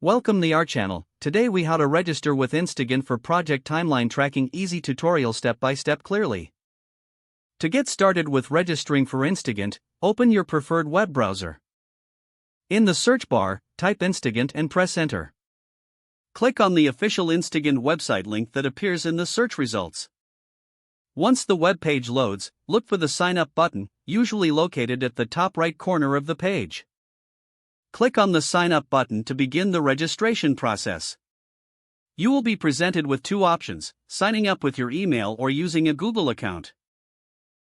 Welcome to our channel. Today we how to register with Instagantt for project timeline tracking, easy tutorial step by step clearly. To get started with registering for Instagantt, open your preferred web browser. In the search bar, type Instagantt and press enter. Click on the official Instagantt website link that appears in the search results. Once the web page loads, look for the sign up button, usually located at the top right corner of the page. Click on the Sign Up button to begin the registration process. You will be presented with two options, signing up with your email or using a Google account.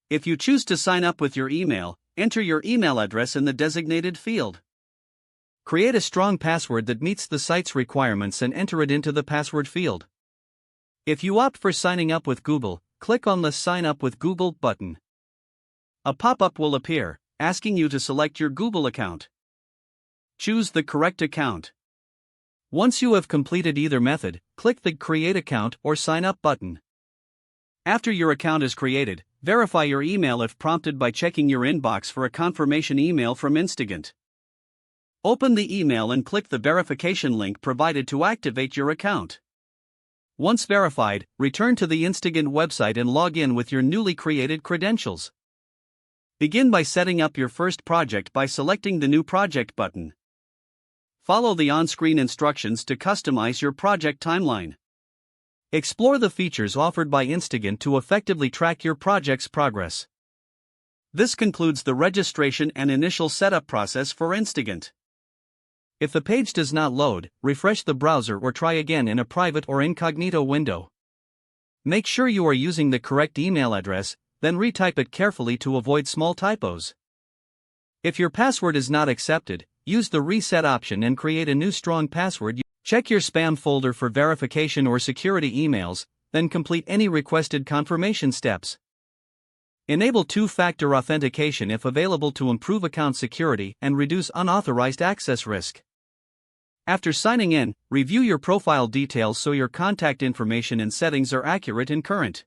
If you choose to sign up with your email, enter your email address in the designated field. Create a strong password that meets the site's requirements and enter it into the password field. If you opt for signing up with Google, click on the Sign Up with Google button. A pop-up will appear, asking you to select your Google account. Choose the correct account. Once you have completed either method, click the Create Account or Sign Up button. After your account is created, verify your email if prompted by checking your inbox for a confirmation email from Instagantt. Open the email and click the verification link provided to activate your account. Once verified, return to the Instagantt website and log in with your newly created credentials. Begin by setting up your first project by selecting the New Project button. Follow the on-screen instructions to customize your project timeline. Explore the features offered by Instagantt to effectively track your project's progress. This concludes the registration and initial setup process for Instagantt. If the page does not load, refresh the browser or try again in a private or incognito window. Make sure you are using the correct email address, then retype it carefully to avoid small typos. If your password is not accepted, use the reset option and create a new strong password. Check your spam folder for verification or security emails, then complete any requested confirmation steps. Enable two-factor authentication if available to improve account security and reduce unauthorized access risk. After signing in, review your profile details so your contact information and settings are accurate and current.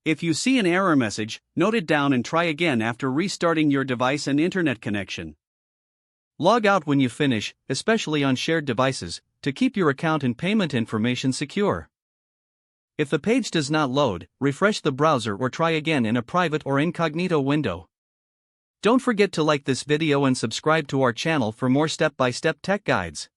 If you see an error message, note it down and try again after restarting your device and internet connection. Log out when you finish, especially on shared devices, to keep your account and payment information secure. If the page does not load, refresh the browser or try again in a private or incognito window. Don't forget to like this video and subscribe to our channel for more step-by-step tech guides.